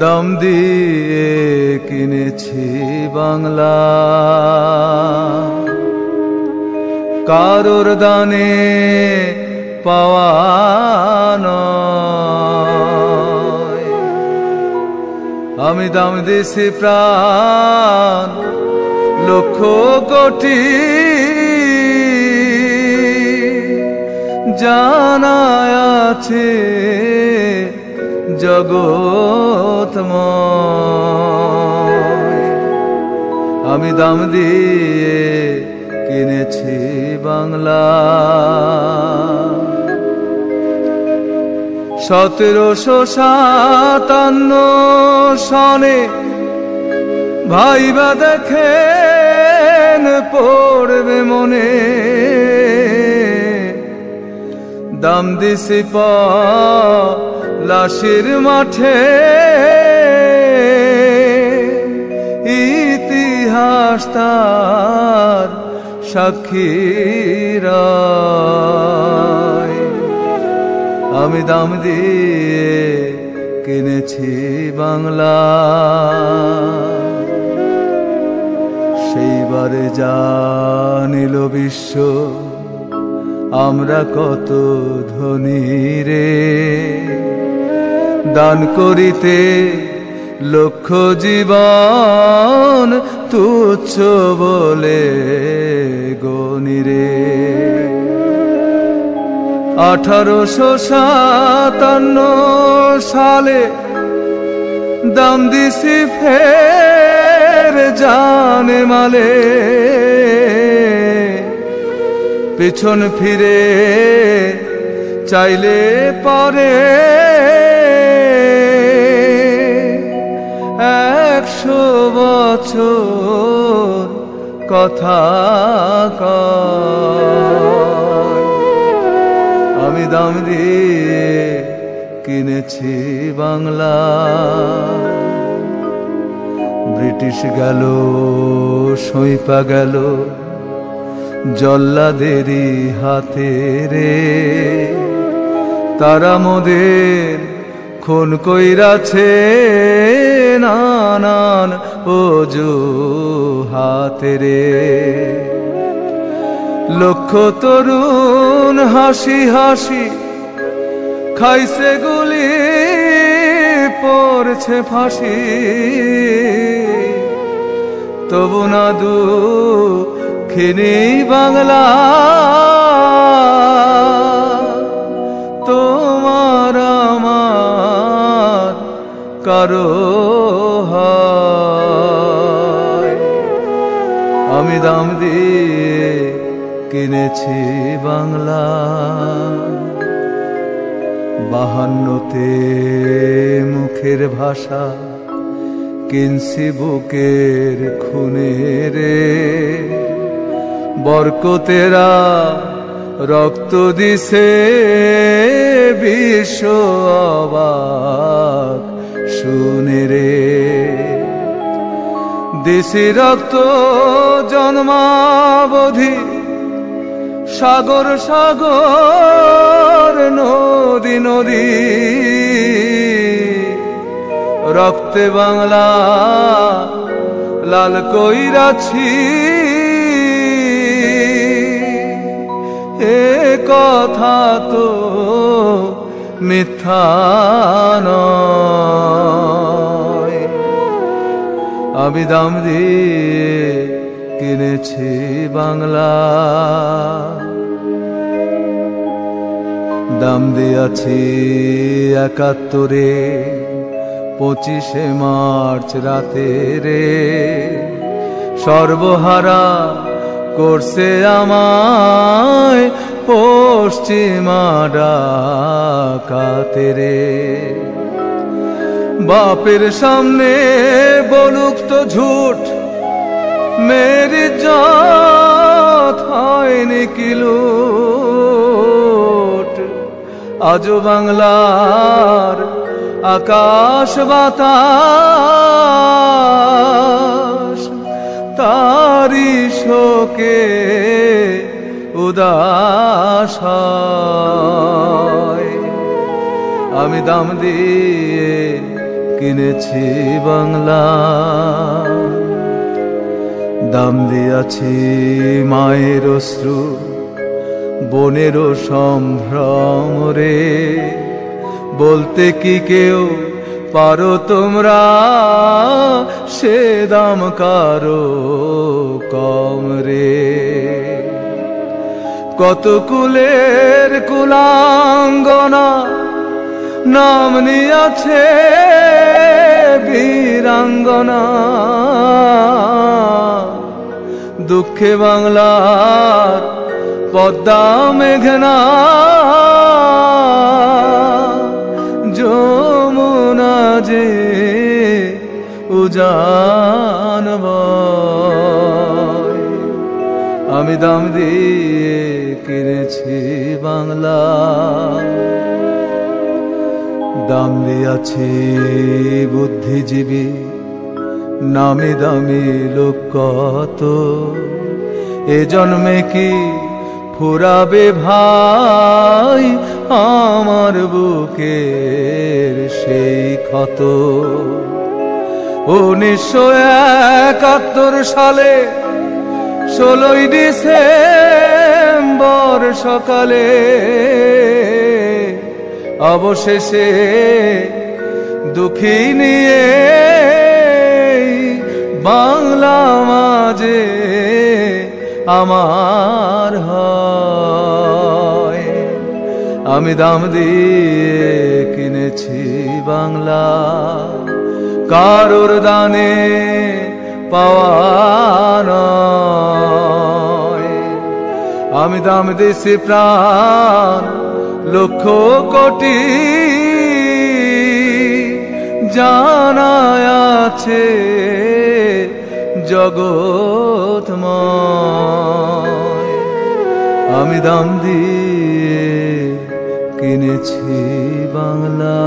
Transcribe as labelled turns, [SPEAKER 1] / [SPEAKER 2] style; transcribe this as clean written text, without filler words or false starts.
[SPEAKER 1] দাম দিয়ে কিনেছি বাংলা, কারোর দানে পাওয়া নয়। আমি দাম দিয়েছি প্রাণ লক্ষ কোটি, জানা আছে জগৎময়। আমি দাম দিয়ে কিনেছি বাংলা, 1757 সনে ভাইবা দেখেন পড়বে মনে। দাম দিছি লাশের মাঠে, ইতিহাস তার সাক্ষী রয়। আমি দাম দিয়ে কিনেছি বাংলা, সেইবারে জানিল বিশ্ব আমরা কত ধনী রে। দান করিতে লক্ষ জীবন তুচ্ছ বলে গনি রে। 1857 সালে দাম দিছি ফের জানে মালে। পেছন ফিরে চাইলে পারে 100 বছর কথা কয়। আমি দাম দিয়ে কিনেছি বাংলা, ব্রিটিশ গেল সইপা গেল জল্লাদেরই হাতে রে। তারা মোদের খুন কইরাছে নানান অজুহাতে রে। লক্ষ তরুণ হাসি হাসি খাইছে গুলি, পড়ছে ফাঁসি। তবু না দুঃখিনী বাংলা, তোমার আমার কারো হয়। আমি দাম দিয়ে কিনেছি বাংলা, 52তে মুখের ভাষা কিনছি বুকের খুনে রে। বরকতেরা রক্ত দিছে বিশ্ব অবাক শুনে রে। দিছি রক্ত জন্মাবধি সাগর সাগর নদী নদী। রক্তে বাংলা লাল কইরাছি, এ কথা তো মিথ্যা নয়। আমি দাম দিয়ে কিনেছি বাংলা, দাম দিয়াছি 71-এ 25শে মার্চ রাতে রে। সর্বহারা করছে আমায় পশ্চিমা ডাকাতে রে। বাপের সামনে বলুক তো ঝুট, মেরি ইজ্জত হয়নি কি লুট। আজও বাংলার আকাশ বাতাস তারি শোকে উদাস হয়। আমি দাম দিয়ে কিনেছি বাংলা। দাম দিয়াছি মায়ের অশ্রু, বোনেরও সম্ভ্রম রে। বলতে কি কেউ পারো তোমরা, সে দাম কারো কম রে। কত কুলের কুলাঙ্গনা নাম নিয়াছে বীরাঙ্গনা। দুঃখে বাংলার পদ্মা মেঘনা, যমুনা যে উজান বয়। আমি দাম দিয়ে কিনেছি বাংলা। দাম দিয়াছি বুদ্ধিজীবী, নামি দামি লোক কত। এ জন্মে কি ফুরাবে ভাই আমার বুকের সেই ক্ষত। 1971 সালে 16 ডিসেম্বর সকালে অবশেষে দুঃখী নিয়ে বাংলা মাঝে আমার হয়। আমি দাম দিয়ে কিনেছি বাংলা, কারোর দানে পাওয়া নয়। আমি দাম দিছি প্রাণ লক্ষ কোটি, জানায় আছে জগৎময়। আমি দাম দিয়ে কিনেছি বাংলা।